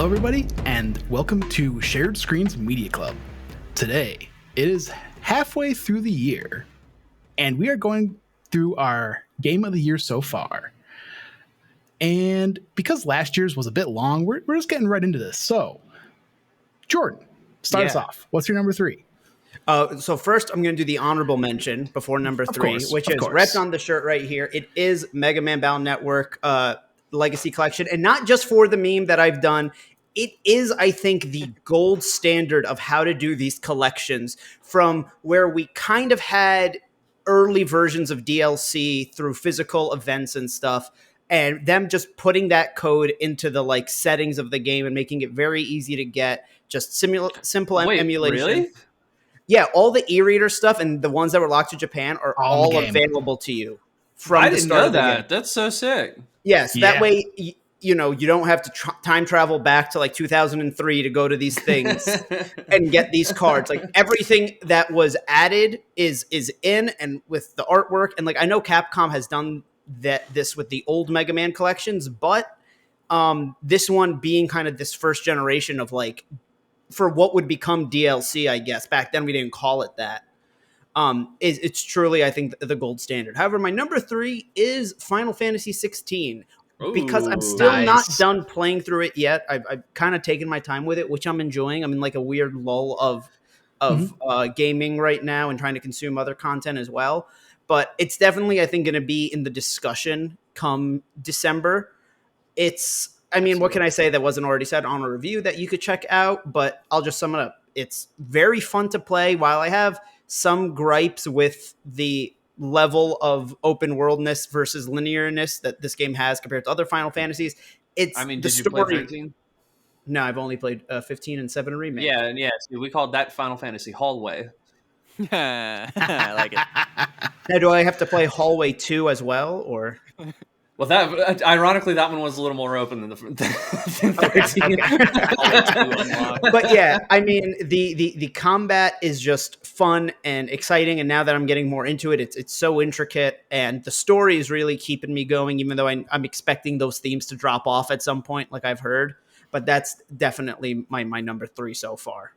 everybody, and welcome to Shared Screens Media Club. Today, it is halfway through the year, and we are going through our game of the year so far. And because last year's was a bit long, we're just getting right into this. So, Jordan, start us off. What's your number 3? So first, I'm going to do the honorable mention before number 3, which is wrapped on the shirt right here. It is Mega Man Battle Network Legacy Collection, and not just for the meme that I've done. It is, I think, the gold standard of how to do these collections, from where we kind of had early versions of DLC through physical events and stuff, and them just putting that code into the like settings of the game and making it very easy to get. Just simple emulation. Really? Yeah, all the e-reader stuff and the ones that were locked to Japan are all available to you from the start of the game. That's so sick. Yes, that way you don't have to time travel back to like 2003 to go to these things and get these cards. Like everything that was added is in, and with the artwork, and like I know Capcom has done this with the old Mega Man collections, but this one being kind of this first generation of like for what would become DLC, I guess. Back then we didn't call it that. It's truly, I think, the gold standard. However, my number 3 is Final Fantasy 16 because I'm still not done playing through it yet. I've kind of taken my time with it, which I'm enjoying. I'm in like a weird lull of gaming right now and trying to consume other content as well. But it's definitely, I think, going to be in the discussion come December. What can I say that wasn't already said on a review that you could check out? But I'll just sum it up. It's very fun to play. While I have some gripes with the level of open worldness versus linearness that this game has compared to other Final Fantasies, did you play 13? No, I've only played 15 and 7 remake. Yeah. So we called that Final Fantasy Hallway. I like it. Now, do I have to play Hallway 2 as well, or? Well, that ironically, that one was a little more open than the 13. But yeah, I mean, the combat is just fun and exciting, and now that I'm getting more into it, it's so intricate, and the story is really keeping me going, even though I'm expecting those themes to drop off at some point, like I've heard. But that's definitely my number 3 so far.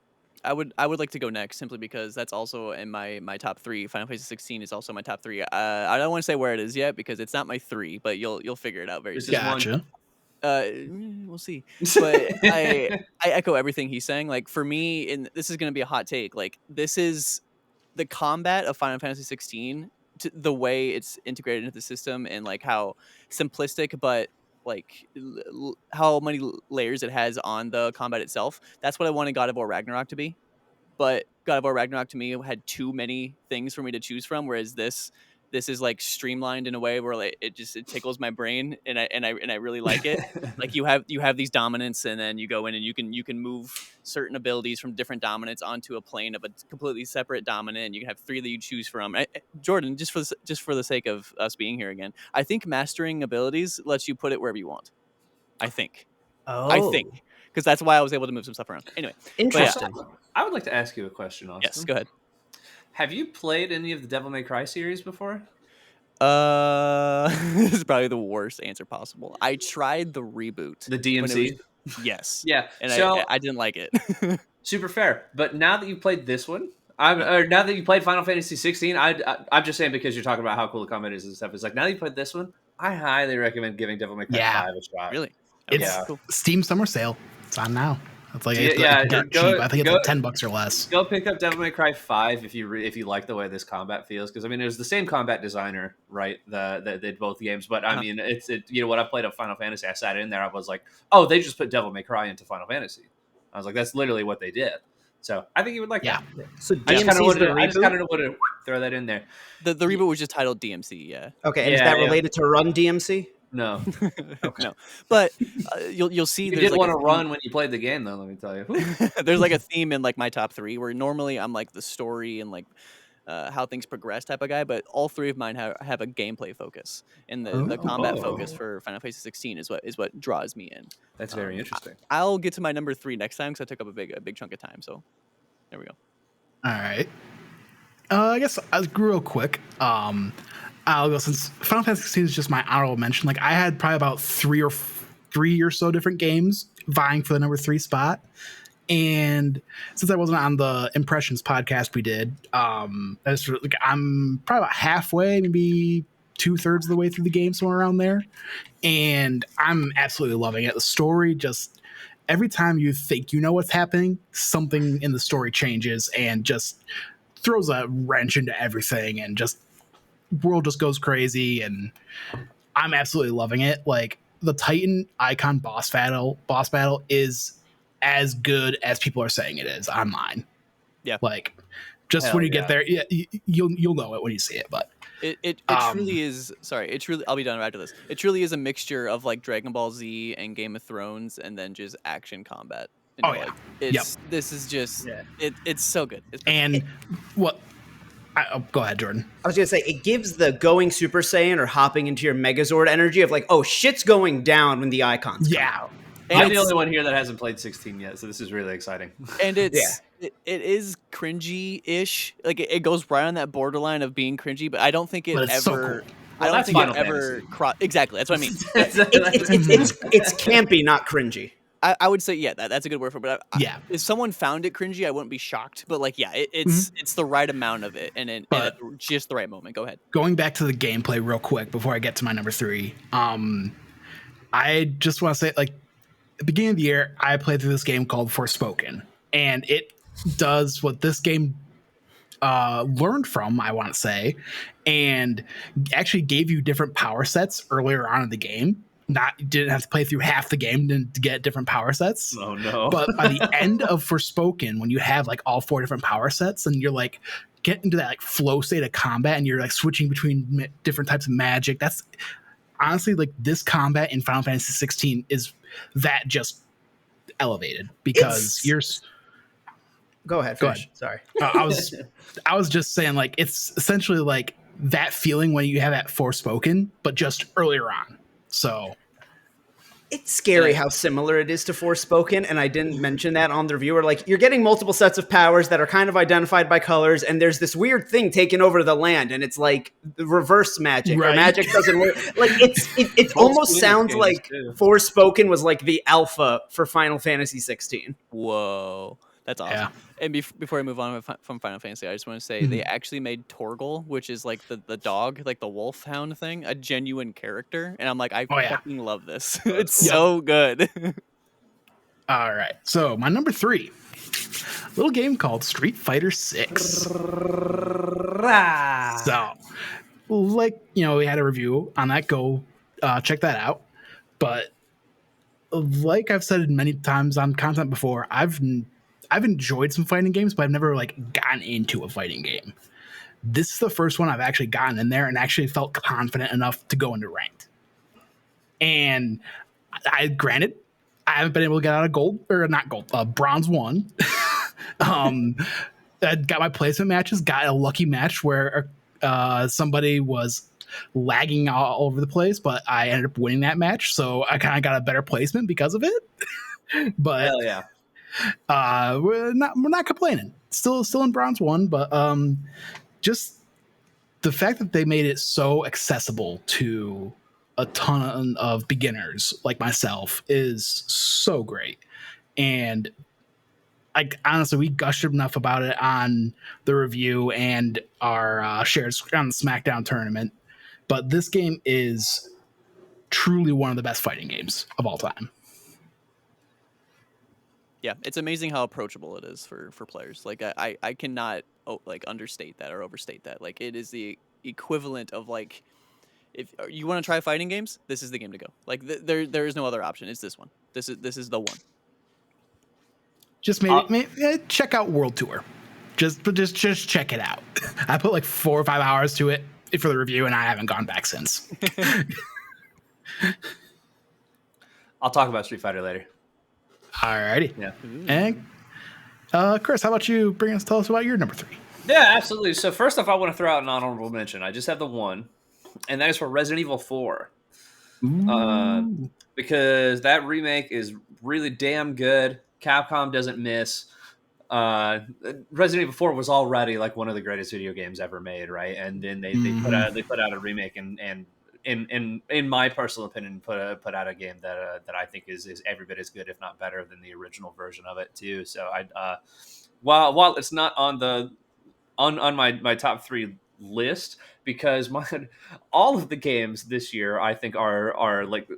I would like to go next simply because that's also in my top 3. Final Fantasy 16 is also my top 3. I don't want to say where it is yet because it's not my 3, but you'll figure it out very soon. Gotcha. We'll see. But I echo everything he's saying. Like for me, and this is going to be a hot take. Like this is the combat of Final Fantasy 16, the way it's integrated into the system and like how simplistic, but like how many layers it has on the combat itself. That's what I wanted God of War Ragnarok to be. But God of War Ragnarok to me had too many things for me to choose from, whereas this is like streamlined in a way where like it tickles my brain and I really like it. Like you have these dominants, and then you go in and you can move certain abilities from different dominants onto a plane of a completely separate dominant, and you can have 3 that you choose from. Jordan, just for the sake of us being here again, I think mastering abilities lets you put it wherever you want. I think. Because that's why I was able to move some stuff around. Anyway, interesting. Yeah. I would like to ask you a question, Austin. Yes, go ahead. Have you played any of the Devil May Cry series before? This is probably the worst answer possible. I tried the reboot. The DMC? Yes. Yeah. And I didn't like it. Super fair. But now that you've played this one, now that you played Final Fantasy 16, I'm just saying because you're talking about how cool the combat is and stuff. It's like, now that you played this one, I highly recommend giving Devil May Cry 5 a shot. Really? It's Steam Summer Sale. It's on now. It's like cheap. I think it's like $10 or less. Go pick up Devil May Cry 5 if you like the way this combat feels, because I mean it was the same combat designer, right? That did both games, but I mean it's when I played a Final Fantasy, I sat in there, I was like, oh, they just put Devil May Cry into Final Fantasy. I was like, that's literally what they did. So I think you would like that. So I just kind of wanted to throw that in there. The reboot was just titled DMC, yeah. Okay, and is that related to Run DMC? No. Okay. No. But you'll see you did want to run when you played the game, though, let me tell you. There's like a theme in like my top 3 where normally I'm like the story and like how things progress type of guy, but all 3 of mine have a gameplay focus, and the combat focus for Final Fantasy 16 is what draws me in. That's very interesting. I'll get to my number 3 next time because I took up a big chunk of time. So there we go. All right. I guess I'll go real quick. I'll go, since Final Fantasy 16 is just my honorable mention. Like I had probably about 3 or so different games vying for the number 3 spot. And since I wasn't on the Impressions podcast we did, I'm probably about halfway, maybe 2/3 of the way through the game, somewhere around there. And I'm absolutely loving it. The story just, every time you think you know what's happening, something in the story changes and just throws a wrench into everything, and just world just goes crazy. And I'm absolutely loving it. Like, the Titan Icon boss battle is as good as people are saying it is online. Yeah. Like, just Hell when you yeah. get there, you'll know it when you see it. But It truly is. Sorry, it truly. I'll be done after this. It truly is a mixture of like Dragon Ball Z and Game of Thrones, and then just action combat. And Oh, you're yeah. like, it's this is just it's so good. It's perfect. and what? Go ahead, Jordan. I was gonna say it gives the going Super Saiyan or hopping into your Megazord energy of like, oh, shit's going down when the icons come Yeah. out. And I'm the it's- only one here that hasn't played 16 yet, so this is really exciting. and it's it is cringy-ish. Like it goes right on that borderline of being cringy, but I don't think it But it's so ever. cool. I Well, don't that's think it Final ever. Fantasy. Exactly, that's what I mean. It's campy, not cringy. I would say that's a good word for it. But Yeah. if someone found it cringy, I wouldn't be shocked. But like, yeah, it's the right amount of it, and at just the right moment. Go ahead. Going back to the gameplay real quick before I get to my number 3, I just want to say, like, at the beginning of the year, I played through this game called Forspoken, and it does what this game learned from, I want to say, and actually gave you different power sets earlier on in the game. You didn't have to play through half the game to get different power sets. Oh no! But by the end of Forspoken, when you have like all 4 different power sets, and you're like get into that like flow state of combat, and you're like switching between different types of magic. That's honestly, like, this combat in Final Fantasy 16 is that just elevated, because Go ahead. Finish. Sorry. I was just saying, like, it's essentially like that feeling when you have that Forspoken, but just earlier on. So It's scary how similar it is to Forspoken, and I didn't mention that on the reviewer. Like, you're getting multiple sets of powers that are kind of identified by colors, and there's this weird thing taking over the land, and it's like the reverse magic, or Right. magic doesn't work. Like, it almost sounds like Forspoken was like the alpha for Final Fantasy 16. Whoa, that's awesome. Yeah. And before I move on from Final Fantasy, I just want to say they actually made Torgal, which is like the dog, like the wolf hound thing, a genuine character. And I'm like, I fucking love this. It's so good. All right. So my number 3, a little game called Street Fighter 6. So, like, we had a review on that. Go check that out. But like I've said many times on content before, I've enjoyed some fighting games, but I've never like gotten into a fighting game. This is the first one I've actually gotten in there and actually felt confident enough to go into ranked. And granted, I haven't been able to get out of bronze 1. I got my placement matches, got a lucky match where somebody was lagging all over the place, but I ended up winning that match, so I kind of got a better placement because of it. But Hell yeah. we're not complaining. Still in bronze 1, but just the fact that they made it so accessible to a ton of beginners like myself is so great. And honestly, we gushed enough about it on the review and our shared on the SmackDown tournament. But this game is truly one of the best fighting games of all time. Yeah, it's amazing how approachable it is for players. Like I cannot understate that or overstate that. Like, it is the equivalent of, like, if you want to try fighting games, this is the game to go. Like, there is no other option. It's this one. This is the one. Just maybe check out World Tour. Just check it out. I put like 4 or 5 hours to it for the review, and I haven't gone back since. I'll talk about Street Fighter later. Alrighty. Yeah. And Chris, how about you tell us about your number 3? Yeah, absolutely. So first off, I want to throw out an honorable mention. I just have the one, and that is for Resident Evil 4. Because that remake is really damn good. Capcom doesn't miss. Resident Evil 4 was already like one of the greatest video games ever made, right? And then they put out a remake, and in my personal opinion, put out a game that I think is every bit as good, if not better, than the original version of it too. So while it's not on my top 3 list, because all of the games this year I think are like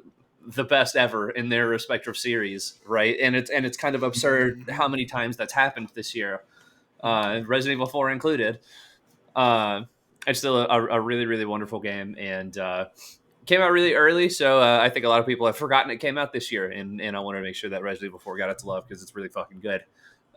the best ever in their respective series, right? And it's kind of absurd how many times that's happened this year, Resident Evil 4 included. It's still a really, really wonderful game, and came out really early, so I think a lot of people have forgotten it came out this year, and I want to make sure that Resident Evil 4 got its love because it's really fucking good.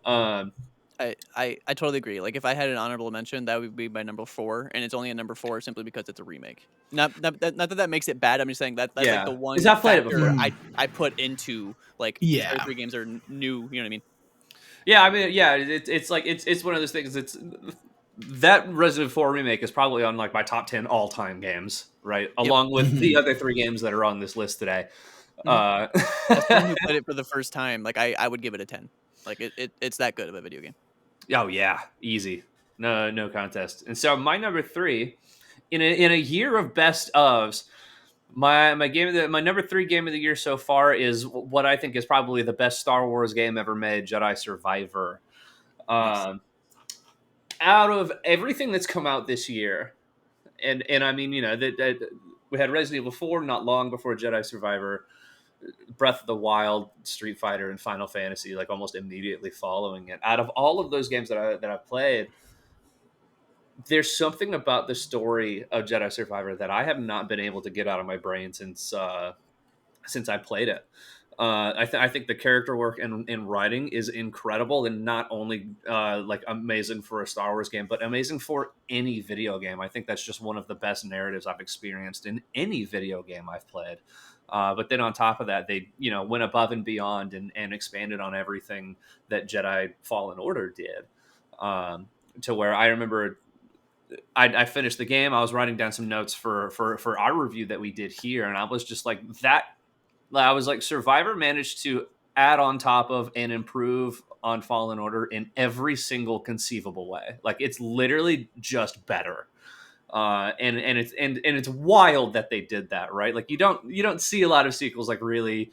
I totally agree. Like if I had an honorable mention, that would be my number 4, and it's only a number 4 simply because it's a remake. Not that makes it bad. I'm just saying that's like the one I've played it factor before. I put into like these other 3 games are new. You know what I mean? Yeah, I mean, yeah, it's like it's one of those things. It's that Resident Evil 4 remake is probably on like my top 10 all time games, right? Yep. Along with the other 3 games that are on this list today. As someone who played it for the first time, like I would give it a 10. Like it's that good of a video game. Oh yeah, easy, no contest. And so my number 3, in a year of best ofs, my number 3 game of the year so far is what I think is probably the best Star Wars game ever made, Jedi Survivor. Nice. Out of everything that's come out this year, and I mean, that we had Resident Evil 4 not long before Jedi Survivor, Breath of the Wild, Street Fighter, and Final Fantasy, like almost immediately following it. Out of all of those games that I've played, there's something about the story of Jedi Survivor that I have not been able to get out of my brain since I played it. I think the character work and writing is incredible, and not only like amazing for a Star Wars game, but amazing for any video game. I think that's just one of the best narratives I've experienced in any video game I've played. But then on top of that, they went above and beyond and expanded on everything that Jedi Fallen Order did, to where I remember I finished the game. I was writing down some notes for our review that we did here, and I was just like that. I was like, Survivor managed to add on top of and improve on Fallen Order in every single conceivable way. Like it's literally just better. And it's wild that they did that, right? Like you don't see a lot of sequels like really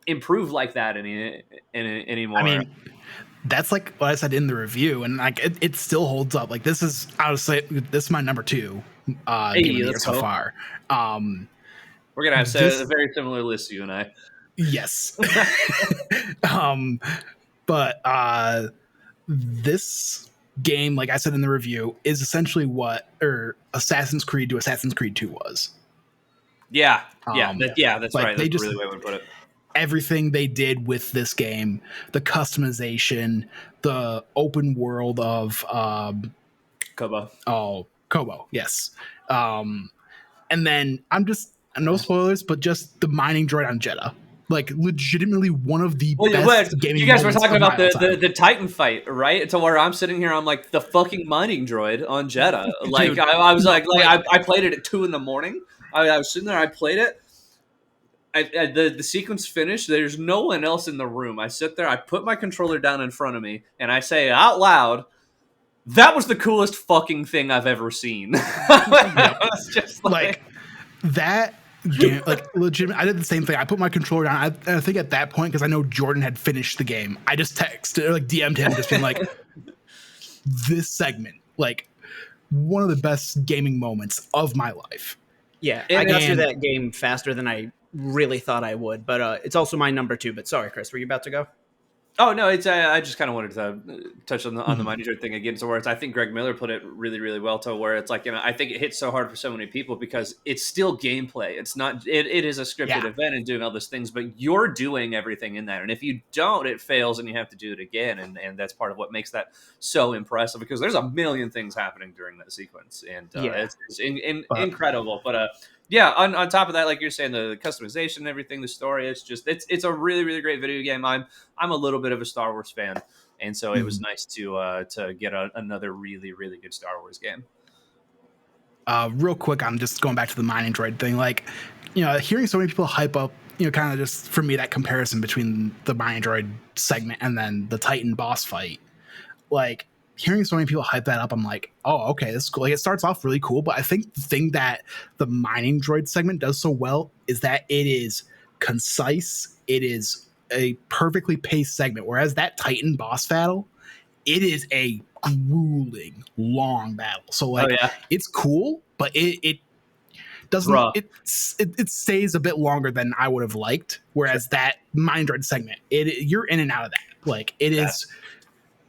improve like that anymore. I mean, that's like what I said in the review, and like it still holds up. Like this is, I would say, this is my number 2 game of the year so far. We're gonna have a very similar list, you and I. Yes. But this game, like I said in the review, is essentially what Assassin's Creed to Assassin's Creed 2 was. Yeah, that's like right. That's really the way I would put it. Everything they did with this game, the customization, the open world of Kobo. Oh, Kobo, yes. And then no spoilers, but just the mining droid on Jeddah. Like legitimately one of the best gaming. You guys were talking about the Titan fight, right? To where I'm sitting here, I'm like the fucking mining droid on Jeddah. Like dude, I was I played it at 2 a.m. I was sitting there, I played it. The sequence finished. There's no one else in the room. I sit there, I put my controller down in front of me, and I say out loud, "That was the coolest fucking thing I've ever seen." I was just like that. Game, like legitimate, I did the same thing. I put my controller down. I think at that point, because I know Jordan had finished the game, I just texted or like DM'd him, just being like, "This segment, like one of the best gaming moments of my life." Yeah, I got through that game faster than I really thought I would, but it's also my number 2. But sorry, Chris, were you about to go? Oh no, it's I just kind of wanted to touch on the mining droid thing again. So where I think Greg Miller put it really, really well. To where it's like I think it hits so hard for so many people because it's still gameplay. It's not. It is a scripted event and doing all those things, but you're doing everything in there. And if you don't, it fails, and you have to do it again. And that's part of what makes that so impressive because there's a million things happening during that sequence, and it's incredible. But yeah, on top of that, like you're saying, the customization and everything, the story, it's a really, really great video game. I'm a little bit of a Star Wars fan, and so it was nice to get another really, really good Star Wars game. Real quick, I'm just going back to the mining droid thing. Like, hearing so many people hype up, kind of just for me that comparison between the mining droid segment and then the Titan boss fight. Like, hearing so many people hype that up, I'm like, oh, okay, this is cool. Like, it starts off really cool, but I think the thing that the mining droid segment does so well is that it is concise. It is a perfectly paced segment, whereas that Titan boss battle, it is a grueling, long battle. So like, it's cool, but it doesn't it stays a bit longer than I would have liked. Whereas that Mind Dread segment, you're in and out of that. Like it is,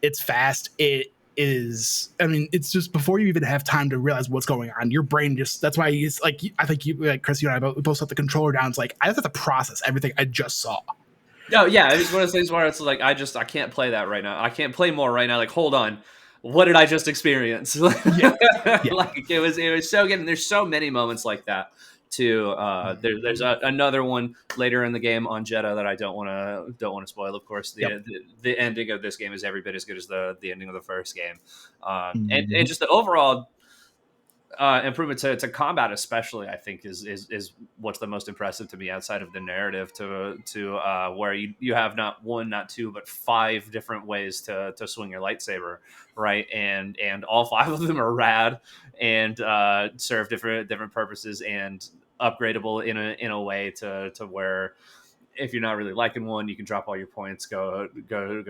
it's fast. It is. I mean, it's just before you even have time to realize what's going on, your brain just. That's why it's like I think you, like Chris, you and I both set the controller down. It's like I have to process everything I just saw. No, yeah, it's one of those things where it's like I can't play that right now. I can't play more right now. Like, hold on, what did I just experience? Yeah. Like it was so good. And there's so many moments like that too. There's another one later in the game on Jeddah that I don't want to spoil. Of course, the ending of this game is every bit as good as the ending of the first game, and just the overall improvement to combat, especially, I think is what's the most impressive to me outside of the narrative. To where you have not one, not two, but 5 different ways to swing your lightsaber, right? And all 5 of them are rad and serve different purposes and upgradable in a way to where if you're not really liking one, you can drop all your points, go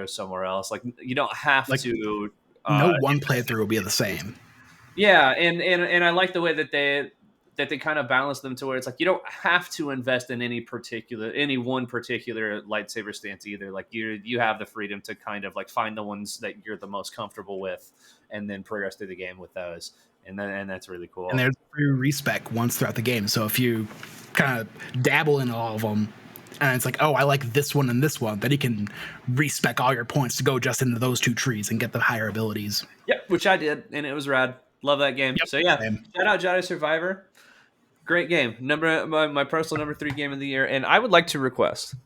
somewhere else. Like you don't have to. No one playthrough will be the same. Yeah, and I like the way that they kind of balance them to where it's like you don't have to invest in any one particular lightsaber stance either. Like you have the freedom to kind of like find the ones that you're the most comfortable with, and then progress through the game with those. And that's really cool. And there's free respec once throughout the game. So if you kind of dabble in all of them, and it's like, oh, I like this one and this one, then you can respec all your points to go just into those 2 trees and get the higher abilities. Yep, which I did, and it was rad. Love that game. Yep, so yeah, shout out Jedi Survivor. Great game. My personal number 3 game of the year, and I would like to request.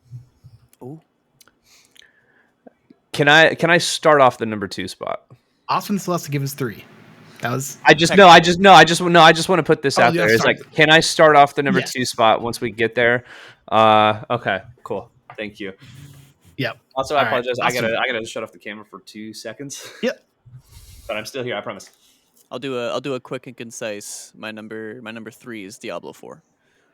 Ooh. Can I start off the number 2 spot? Austin still has to give us 3. That was. I just want to put this out there. It's like, can I start off the number 2 spot once we get there? Okay, cool. Thank you. Yep. Also, I apologize. Right. Awesome. I gotta shut off the camera for 2 seconds. Yep. But I'm still here. I promise. I'll do a quick and concise. My number 3 is Diablo 4.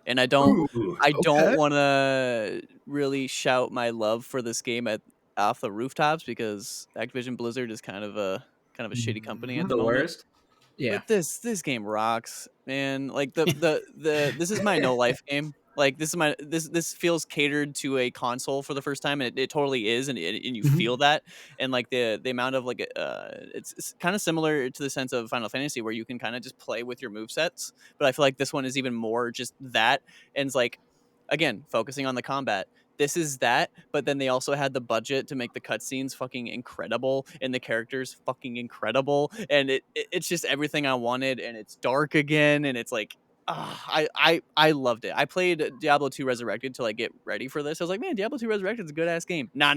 And I don't want to really shout my love for this game off the rooftops because Activision Blizzard is kind of a shitty company at the moment. Worst. Yeah. But this game rocks, man. Like the this is my no life game. Like this feels catered to a console for the first time, and it totally is, and you feel that, and like the amount of like it's kind of similar to the sense of Final Fantasy where you can kind of just play with your movesets, but I feel like this one is even more just that, and it's like again focusing on the combat. This is that, but then they also had the budget to make the cutscenes fucking incredible and the characters fucking incredible, and it's just everything I wanted, and it's dark again, and it's like. I loved it. I played Diablo 2 Resurrected to like get ready for this. I was like, man, Diablo 2 Resurrected is a good ass game. Nah.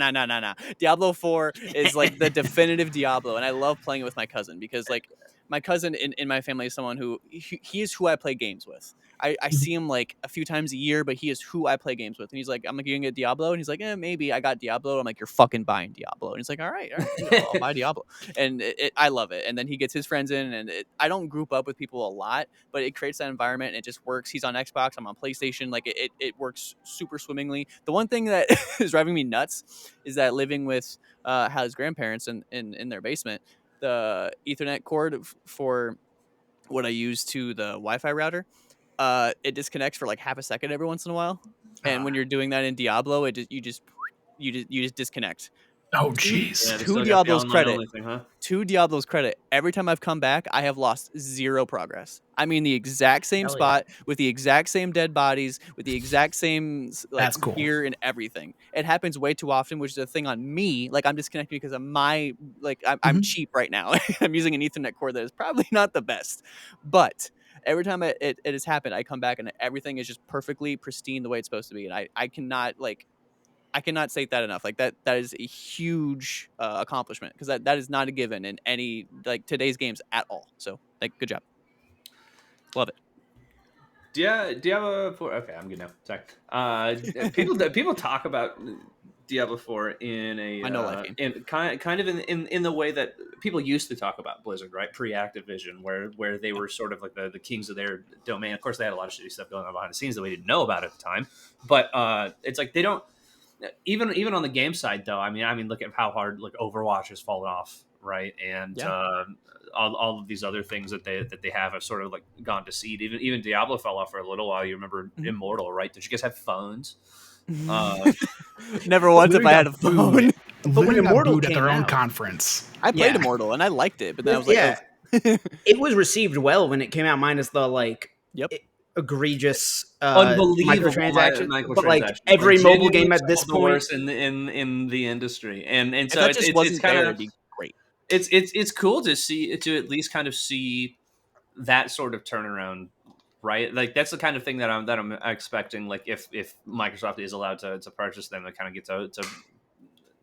Diablo 4 is like the definitive Diablo, and I love playing it with my cousin because like my cousin in my family is someone who he is who I play games with. I see him like a few times a year, but he is who I play games with. And he's like, I'm like, you gonna get Diablo? And he's like, maybe. I got Diablo. I'm like, you're fucking buying Diablo. And he's like, all right, I'll buy Diablo. And I love it. And then he gets his friends in, and I don't group up with people a lot, but it creates that environment, and it just works. He's on Xbox, I'm on PlayStation. Like it works super swimmingly. The one thing that is driving me nuts is that living with Hallie's grandparents in their basement, the Ethernet cord for what I use to the Wi-Fi router, it disconnects for like half a second every once in a while, and when you're doing that in Diablo, you just disconnect. Oh jeez. Yeah, to Diablo's credit, every time I've come back, I have lost 0 progress. I mean, the exact same spot with the exact same dead bodies, with the exact same like gear and everything. It happens way too often, which is a thing on me. Like I'm disconnected because of I'm cheap right now. I'm using an Ethernet cord that is probably not the best, but every time it has happened, I come back and everything is just perfectly pristine the way it's supposed to be, and I cannot say that enough. Like that is a huge accomplishment because that is not a given in any like today's games at all. So like, good job. Love it. Do you have a? Okay, I'm good now. Sorry. People talk about Diablo 4 in a I know life game. in kind of in the way that people used to talk about Blizzard, right? Pre-Activision, where they were sort of like the kings of their domain. Of course, they had a lot of shitty stuff going on behind the scenes that we didn't know about at the time. But it's like they don't even on the game side though. I mean, look at how hard like Overwatch has fallen off, right? And all of these other things that they have sort of like gone to seed. Even Diablo fell off for a little while. You remember Immortal, right? Did you guys have phones? Never once if I had a phone. But when Literally got Immortal booed at their came own out- conference. I played Yeah. Immortal and I liked it, but then I was like, Yeah. It was received well when it came out, minus the like Yep. egregious Unbelievable microtransactions. But like every mobile game at this point, worst in the industry, and if so that it's just wasn't kind there, of it'd be great. it's cool to see, to at least kind of see that sort of turnaround, right? Like that's the kind of thing that I'm expecting. Like if Microsoft is allowed to purchase them, they kind of get to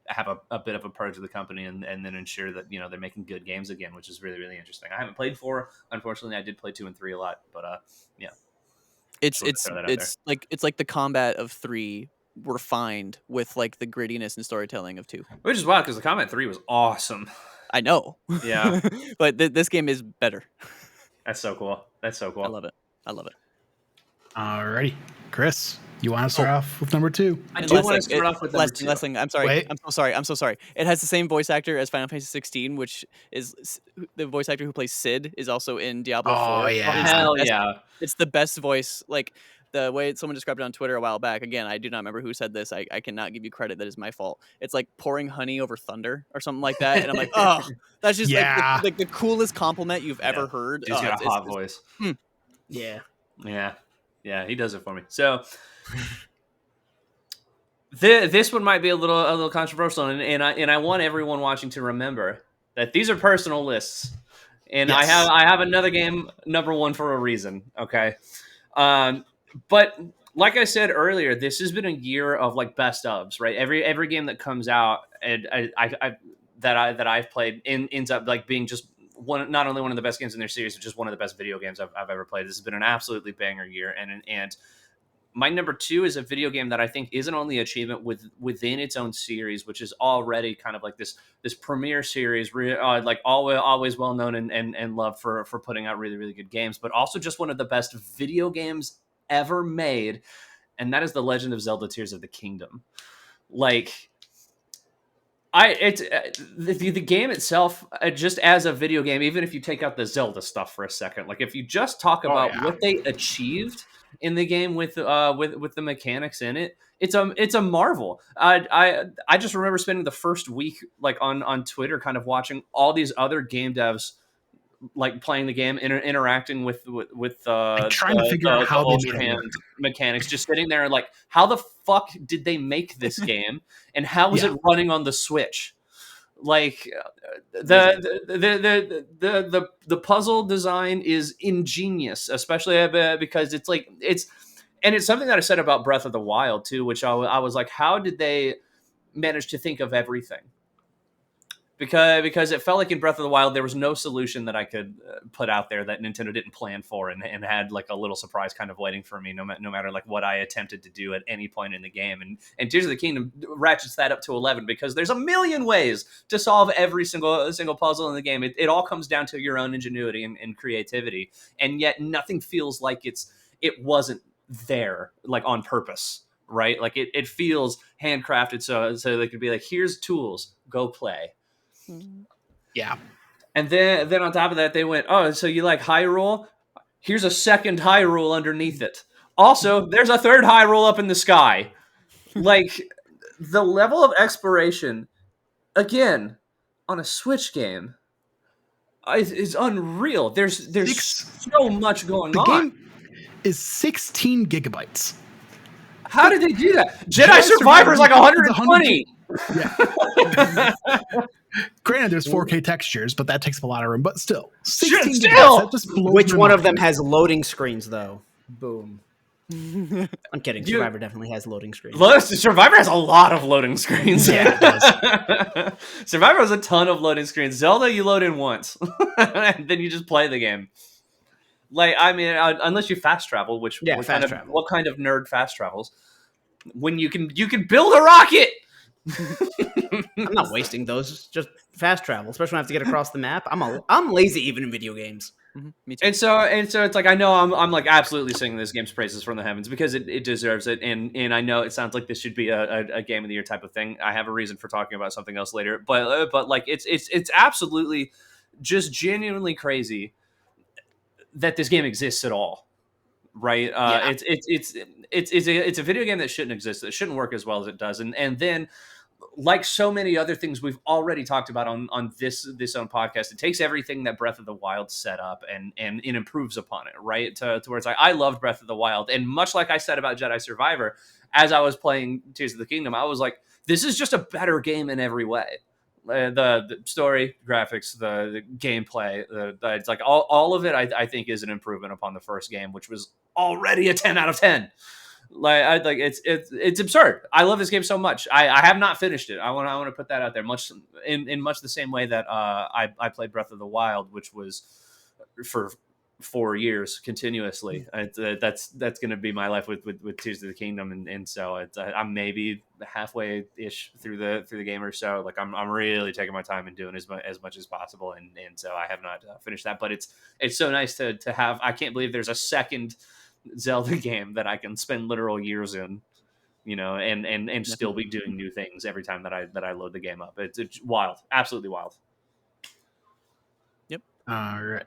have a bit of a purge of the company and then ensure that they're making good games again, which is really, really interesting. I haven't played 4, unfortunately. I did play 2 and 3 a lot, but yeah. It's like the combat of 3 refined with like the grittiness and storytelling of 2. Which is wild because the combat 3 was awesome. I know. Yeah. But this game is better. That's so cool. That's so cool. I love it. Alrighty, Chris, you want to start off with number 2? I And do last want to thing- start off with number 2. last thing. I'm sorry. Wait. I'm so sorry. It has the same voice actor as Final Fantasy 16, which is the voice actor who plays Sid is also in Diablo 4. Oh, yeah. Hell yeah. It's the best voice. Like the way someone described it on Twitter a while back. Again, I do not remember who said this. I cannot give you credit. That is my fault. It's like pouring honey over thunder or something like that. And I'm like, oh, that's just Yeah. like the coolest compliment you've ever heard. He's got a hot voice. yeah. Yeah, he does it for me. So this one might be a little controversial, and I want everyone watching to remember that these are personal lists, and Yes. I have another game number 1 for a reason. Okay, but like I said earlier, this has been a year of like best ofs, right? Every game that comes out, and that I've played ends up like being just not only one of the best games in their series, but just one of the best video games I've ever played. This has been an absolutely banger year, and my number 2 is a video game that I think is an only achievement within its own series, which is already kind of like this premier series, like always well known and loved for putting out really, really good games, but also just one of the best video games ever made, and that is The Legend of Zelda: Tears of the Kingdom. Like, the game itself, just as a video game, even if you take out the Zelda stuff for a second, like if you just talk about what they achieved in the game with the mechanics in it, it's a marvel. I just remember spending the first week like on Twitter, kind of watching all these other game devs like playing the game, interacting with trying to figure out how they made it hand work. mechanics, just sitting there like, how the fuck did they make this game, and how is it running on the Switch? Like the puzzle design is ingenious, especially because it's something that I said about Breath of the Wild too, which I was like, how did they manage to think of everything? Because it felt like in Breath of the Wild there was no solution that I could put out there that Nintendo didn't plan for and had like a little surprise kind of waiting for me, no matter like what I attempted to do at any point in the game. And Tears of the Kingdom ratchets that up to 11 because there's a million ways to solve every single puzzle in the game. It all comes down to your own ingenuity and creativity, and yet nothing feels like it wasn't there like on purpose, right? Like it feels handcrafted, so they could be like, here's tools, go play. Yeah. And then on top of that, they went, oh, so you like Hyrule? Here's a second Hyrule underneath it. Also, there's a third Hyrule up in the sky. Like, the level of exploration, again, on a Switch game, is unreal. There's so much going on. The game is 16 gigabytes. How did they do that? Jedi Survivor is like 120. Yeah. Granted, there's 4K textures, but that takes up a lot of room. But still, 16 Still! gigabytes, that just blows Which my one of mind. them has loading screens, though? Boom. I'm kidding. Survivor definitely has loading screens. Survivor has a lot of loading screens. Yeah, it does. Survivor has a ton of loading screens. Zelda, you load in once, and then you just play the game. Like, I mean, unless you fast travel, what kind of nerd fast travels? When you can build a rocket. I'm not wasting those. It's just fast travel, especially when I have to get across the map. I'm lazy even in video games. Me too. And so it's like I know I'm like absolutely singing this game's praises from the heavens because it deserves it, and I know it sounds like this should be a game of the year type of thing. I have a reason for talking about something else later, but like it's absolutely just genuinely crazy that this game exists at all, right? Yeah. It's a video game that shouldn't exist, that shouldn't work as well as it does, and then like so many other things we've already talked about on this own podcast, it takes everything that Breath of the Wild set up and it improves upon it, right? To where it's like I loved Breath of the Wild, and much like I said about Jedi Survivor, as I was playing Tears of the Kingdom, I was like, this is just a better game in every way. The story, graphics, the gameplay, it's like all of it. I think is an improvement upon the first game, which was already a 10 out of 10. Like it's absurd. I love this game so much. I have not finished it. I want to put that out there. Much in much the same way that I played Breath of the Wild, which was for 4 years continuously. That's going to be my life with Tears of the Kingdom, and so I'm maybe halfway ish through the game or so. Like I'm really taking my time and doing as much as possible, and so I have not finished that. But it's so nice to have. I can't believe there's a second Zelda game that I can spend literal years in, and still be doing new things every time that I load the game up. It's wild, absolutely wild. Yep. All right.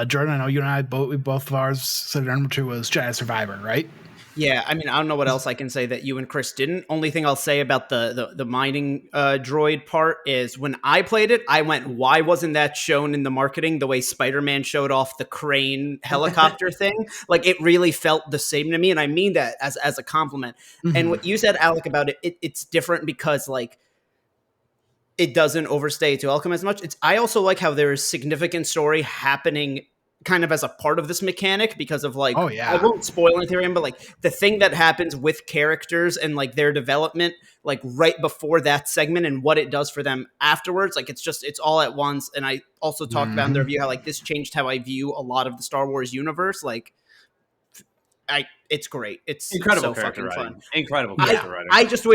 Jordan, I know you and I both of ours said number 2 was Jedi Survivor, right? Yeah, I mean, I don't know what else I can say that you and Chris didn't. Only thing I'll say about the mining droid part is when I played it, I went, why wasn't that shown in the marketing the way Spider-Man showed off the crane helicopter thing? Like, it really felt the same to me, and I mean that as a compliment. Mm-hmm. And what you said, Alec, about it's different because, like, it doesn't overstay its welcome as much. I also like how there is significant story happening kind of as a part of this mechanic because of like, oh yeah, I won't spoil anything, but like the thing that happens with characters and like their development, like right before that segment and what it does for them afterwards, like it's all at once. And I also talked about in the review how like this changed how I view a lot of the Star Wars universe. Like, it's great. It's incredible so character fucking writing. fun. Incredible character writing. I just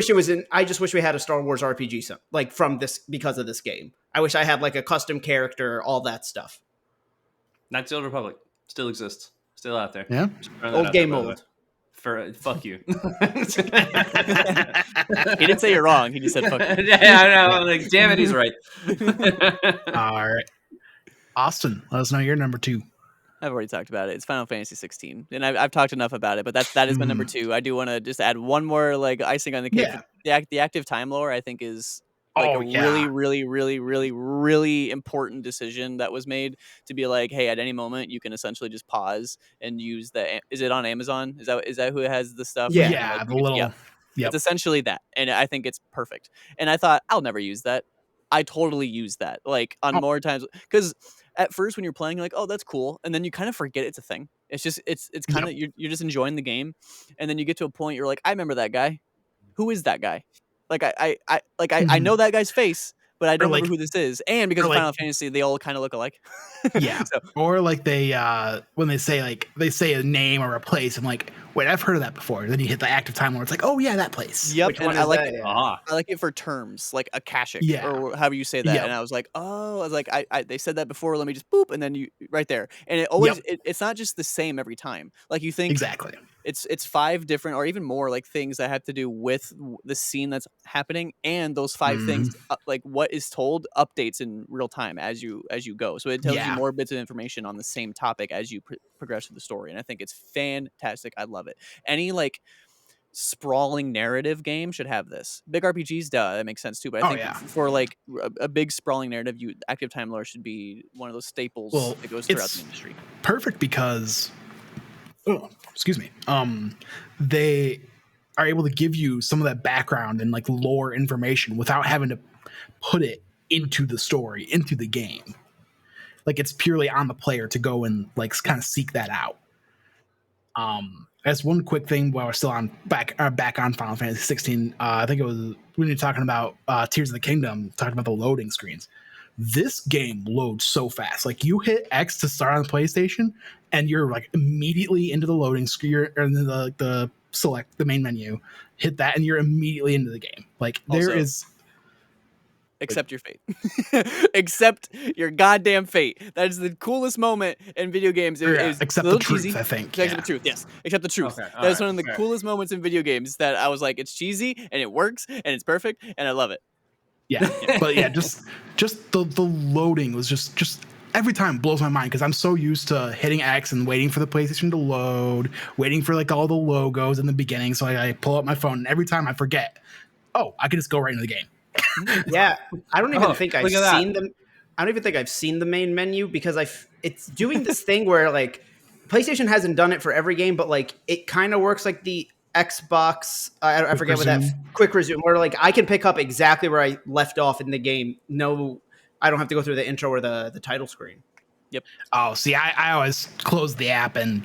wish we had a Star Wars RPG like from this because of this game. I wish I had like a custom character, all that stuff. Knights of the Old Republic still exists, still out there. Yeah, old game mode. For fuck you. He didn't say you're wrong. He just said fuck you. Yeah, I know. I'm like, damn it, he's right. All right, Austin, let us know your number 2. I've already talked about it. It's Final Fantasy 16, and I've talked enough about it. But that is my number 2. I do want to just add one more like icing on the cake. Yeah. The active time lore, I think, is like really, really, really, really, really important decision that was made to be like, hey, at any moment you can essentially just pause and use the. Is it on Amazon? Is that who has the stuff? Yeah, the little. Yeah. Yep. It's essentially that, and I think it's perfect. And I thought I'll never use that. I totally use that like on more times because at first when you're playing, you're like, oh, that's cool, and then you kind of forget it's a thing. It's just it's kind of you're just enjoying the game, and then you get to a point you're like, I remember that guy. Who is that guy? Like I know that guy's face, but I don't remember who this is. And because of Final Fantasy, they all kind of look alike. Yeah. So. Or like they when they say a name or a place, I'm like, wait, I've heard of that before. Then you hit the active time where it's like, oh yeah, that place. Yep. Which and one I is like that? it. I like it for terms like Akashic or however you say that. And I was like, they said that before. Let me just boop, and then you right there. And it always it's not just the same every time. Like you think exactly. It's 5 different or even more like things that have to do with the scene that's happening, and those 5 things like what is told updates in real time as you go. So it tells you more bits of information on the same topic as you progress through the story, and I think it's fantastic. I love it. Any like sprawling narrative game should have this. Big RPGs, that makes sense too. But I think for like a big sprawling narrative, active time lore should be one of those staples that goes throughout the industry. Perfect because. Oh, excuse me. They are able to give you some of that background and like lore information without having to put it into the story, into the game. Like it's purely on the player to go and like kind of seek that out. As one quick thing while we're still on back on Final Fantasy 16, I think it was when you're talking about Tears of the Kingdom, talking about the loading screens. This game loads so fast. Like you hit X to start on the PlayStation, and you're like immediately into the loading screen or the select the main menu, hit that, and you're immediately into the game. Like there Also- is. Accept your fate. Accept your goddamn fate. That is the coolest moment in video games. It is Accept a the little truth, cheesy. I think. Accept the truth. Yes, accept the truth. Okay, That is alright, one of the fair. coolest moments in video games. That I was like, it's cheesy and it works and it's perfect and I love it. Yeah. But yeah, just the loading was just every time blows my mind because I'm so used to hitting X and waiting for the PlayStation to load, waiting for like all the logos in the beginning. So I pull up my phone and every time I forget, oh, I can just go right into the game. Yeah, I don't even think I've look at that. seen them. I don't even think I've seen the main menu because it's doing this thing where like PlayStation hasn't done it for every game, but like it kind of works like the Xbox. I forget what that quick resume where like I can pick up exactly where I left off in the game. No, I don't have to go through the intro or the title screen. Yep. Oh, see, I always close the app and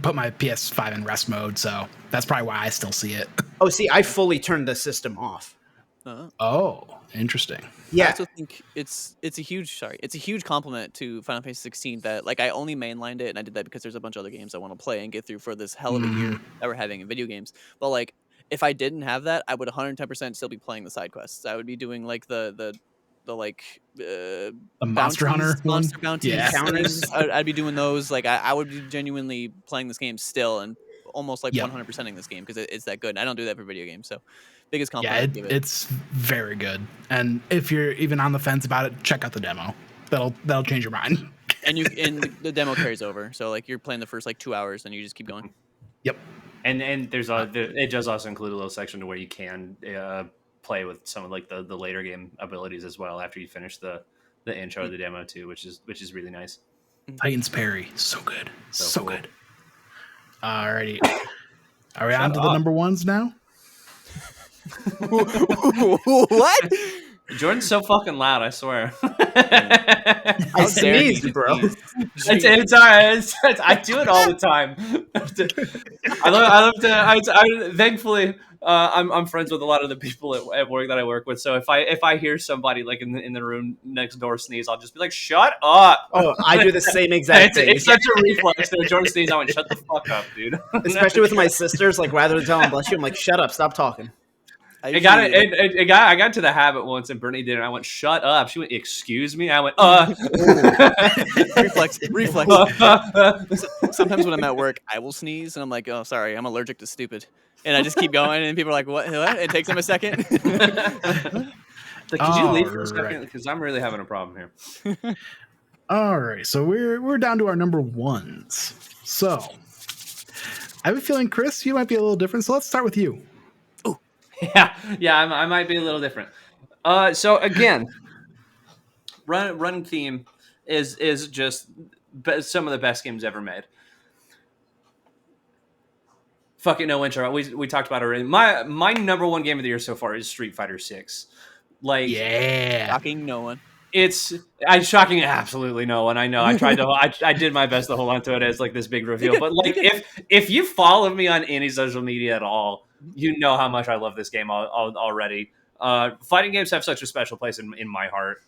put my PS5 in rest mode, so that's probably why I still see it. Oh, see, I fully turned the system off. Oh, interesting. I Yeah, also think it's a huge compliment to Final Fantasy 16 that like I only mainlined it and I did that because there's a bunch of other games I want to play and get through for this hell of a year that we're having in video games. But like if I didn't have that, I would 110% still be playing the side quests. I would be doing like the like The Monster Hunter one? monster bounties, Yeah. Encounters. I'd be doing those. Like I would be genuinely playing this game still and almost like Yep. 100%ing this game because it's that good. And I don't do that for video games, so biggest Yeah, compliment. I'd give it. it's very good. And if you're even on the fence about it, check out the demo. That'll change your mind. And the demo carries over, so like you're playing the first like 2 hours, and you just keep going. Yep. And it does also include a little section to where you can play with some of like the later game abilities as well after you finish the intro of the demo too, which is really nice. Titan's Parry, so good, so cool. good. Alrighty, are we on to the number ones now? What? Jordan's so fucking loud, I swear. I sneezed, bro. It's all right. I do it all the time. I love to. Thankfully, I'm friends with a lot of the people at work that I work with. So if I hear somebody like in the room next door sneeze, I'll just be like, "Shut up!" Oh, I do the same exact thing. It's such a reflex. So Jordan sneezes, I went, "Shut the fuck up, dude." Especially with my sisters, like rather than telling them bless you, I'm like, shut up, stop talking. I got to the habit once, and Brittany did it. I went, "Shut up." She went, "Excuse me." I went, reflex. Sometimes when I'm at work, I will sneeze, and I'm like, "Oh, sorry, I'm allergic to stupid," and I just keep going, and people are like, "What?" It takes them a second. Like, could you leave for a second? Because I'm really having a problem here. All right, so we're down to our number ones. So I have a feeling, Chris, you might be a little different. So let's start with you. Yeah, I might be a little different. So again, running theme is just some of the best games ever made. Fucking no intro. We talked about it already. My number one game of the year so far is Street Fighter 6. Like, Yeah, Shocking no one. I'm shocking absolutely no one. I know. I tried to. I did my best to hold on to it as like this big reveal. But like, if you follow me on any social media at all, you know how much I love this game already. Fighting games have such a special place in my heart.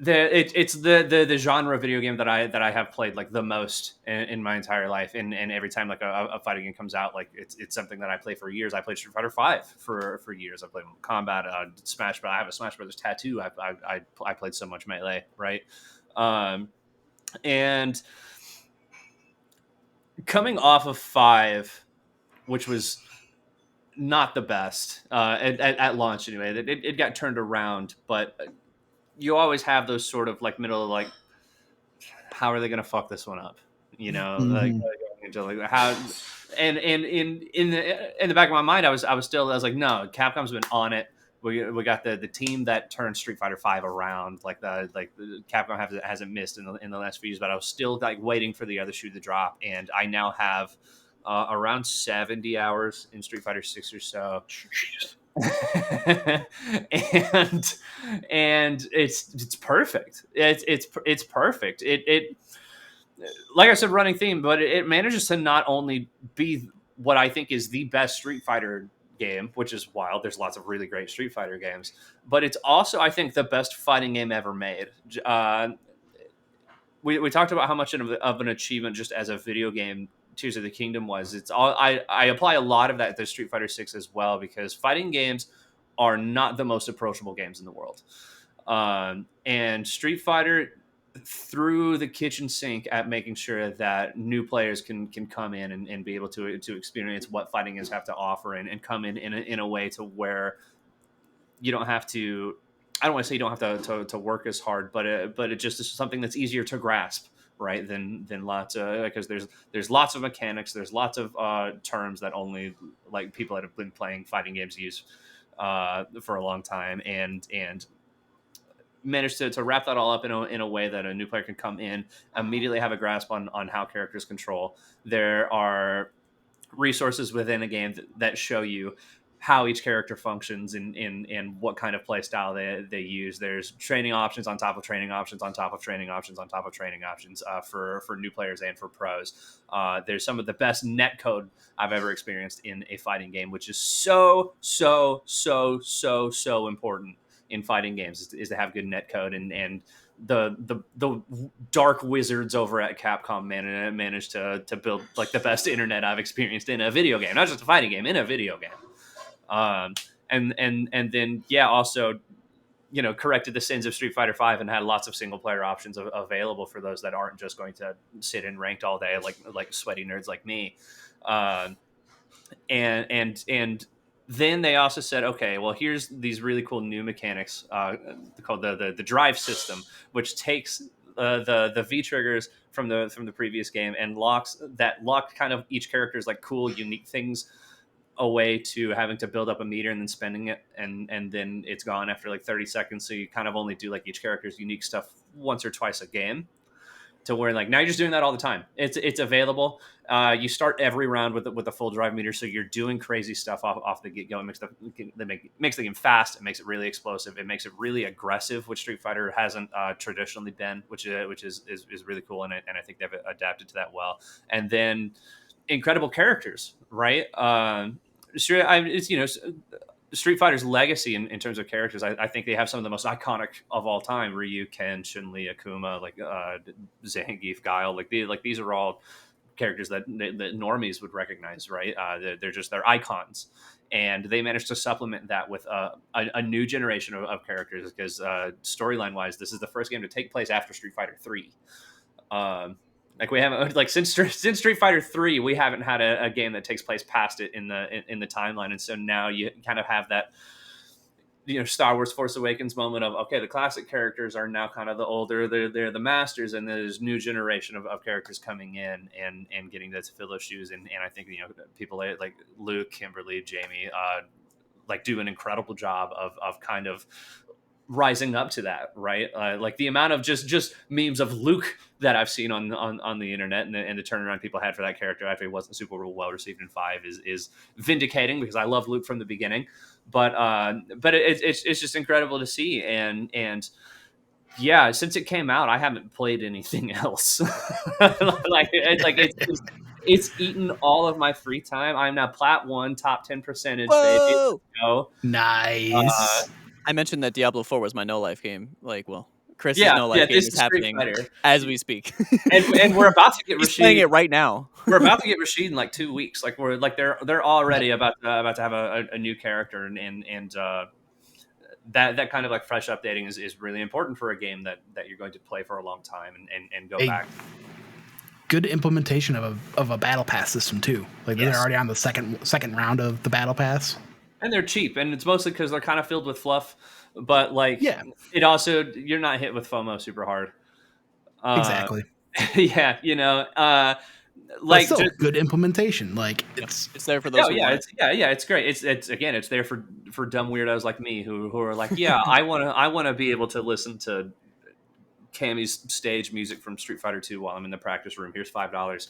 It's the genre of video game that I have played like the most in my entire life, and every time like a fighting game comes out, like it's something that I play for years. I played Street Fighter 5 for years. I played Combat, Smash, but I have a Smash Brothers tattoo. I played so much Melee, right? And coming off of 5, which was not the best at launch anyway. It got turned around, but you always have those sort of like middle of like, how are they going to fuck this one up? You know, like how, and in the back of my mind, I was like, no, Capcom's been on it. We got the team that turned Street Fighter 5 around. Like the Capcom hasn't missed in the last few years, but I was still like waiting for the other shoe to drop, and I now have around 70 hours in Street Fighter 6 or so. and it's perfect. It's perfect. It like I said, running theme, but it manages to not only be what I think is the best Street Fighter game, which is wild. There's lots of really great Street Fighter games, but it's also, I think, the best fighting game ever made. We talked about how much of an achievement just as a video game Tears of the Kingdom was. It's all I apply a lot of that to Street Fighter 6 as well, because fighting games are not the most approachable games in the world. And Street Fighter threw the kitchen sink at making sure that new players can come in and be able to experience what fighting games have to offer, and come in a way to where you don't have to. I don't want to say you don't have to work as hard, but it just is something that's easier to grasp, right? Than lots of, because there's lots of mechanics, there's lots of terms that only like people that have been playing fighting games use for a long time, and managed to wrap that all up in a way that a new player can come in, immediately have a grasp on how characters control. There are resources within a game that show you how each character functions and what kind of play style they use. There's training options on top of training options on top of training options on top of training options for new players and for pros. There's some of the best net code I've ever experienced in a fighting game, which is so important in fighting games, is to have good net code. And the dark wizards over at Capcom managed to build like the best internet I've experienced in a video game, not just a fighting game, in a video game. And then also, corrected the sins of Street Fighter V and had lots of single player options available for those that aren't just going to sit in ranked all day like sweaty nerds like me. And then they also said, okay, well, here's these really cool new mechanics called the drive system, which takes the V triggers from the previous game and lock kind of each character's like cool, unique things away to having to build up a meter and then spending it, and then it's gone after like 30 seconds. So you kind of only do like each character's unique stuff once or twice a game, to where like now you're just doing that all the time. It's available. You start every round with a full drive meter, so you're doing crazy stuff off the get go. It makes the game fast. It makes it really explosive. It makes it really aggressive, which Street Fighter hasn't traditionally been, which is really cool, and I think they've adapted to that well. And then incredible characters, right? Street Fighter's legacy in terms of characters, I think they have some of the most iconic of all time: Ryu, Ken, Chun-Li, Akuma, like Zangief, Guile. These are all characters that normies would recognize, right? They're icons, and they managed to supplement that with a new generation of characters, because storyline wise, this is the first game to take place after Street Fighter 3. Like we haven't, like since Street Fighter 3, we haven't had a game that takes place past it in the timeline, and so now you kind of have that, Star Wars Force Awakens moment of, okay, the classic characters are now kind of the older, they're the masters, and there's new generation of characters coming in and getting to fill those shoes, and I think people like Luke, Kimberly, Jamie, like do an incredible job of kind of rising up to that, right? Like the amount of just memes of Luke that I've seen on the internet, and the turnaround people had for that character after he wasn't super well received in 5 is vindicating, because I love Luke from the beginning. But it's just incredible to see, and yeah, since it came out, I haven't played anything else. It's eaten all of my free time. I'm now Plat 1, top 10 percentage. Whoa! Baby. Nice. I mentioned that Diablo 4 was my no life game. Chris's Yeah, no life game this is is Street happening Fighter. as we speak. and we're about to get He's Rashid. playing it right now. We're about to get Rashid in like 2 weeks. Like they're already about to have a new character, and that kind of like fresh updating is really important for a game that you're going to play for a long time and go back. Good implementation of a battle pass system too. Like they're already on the second round of the battle pass, and they're cheap, and it's mostly because they're kind of filled with fluff. But it also, you're not hit with FOMO super hard. Exactly. Yeah, like still, just good implementation. Like it's there for those. It's great. It's there for dumb weirdos like me who are like, yeah, I want to be able to listen to Cammy's stage music from Street Fighter 2 while I'm in the practice room. Here's $5.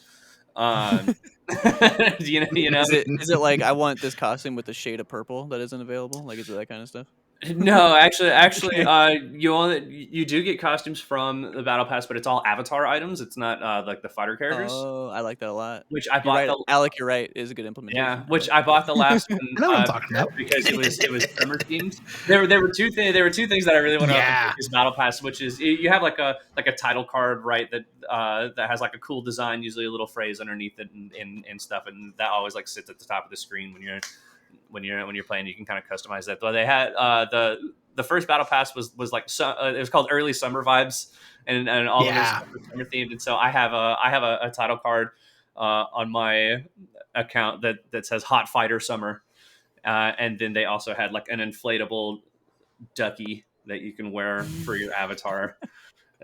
Is it like, I want this costume with the shade of purple that isn't available? Like, is it that kind of stuff? No, actually, you do get costumes from the battle pass, but it's all avatar items. It's not like the fighter characters, Oh, I like that a lot. which I You're bought right, the Alec. You're right. It is a good yeah, implementation. I which like I it. bought the last I one know what I'm talking about. because it was summer themed. There were two things that I really went up and Yeah. pick this battle pass, which is you have like a title card, right, that has like a cool design, usually a little phrase underneath it and stuff, and that always like sits at the top of the screen when you're playing. You can kind of customize that. But they had the first battle pass was like it was called early summer vibes, and all of their Yeah. stuff was summer themed. And so I have a title card on my account that says Hot Fighter Summer, and then they also had like an inflatable ducky that you can wear for your avatar,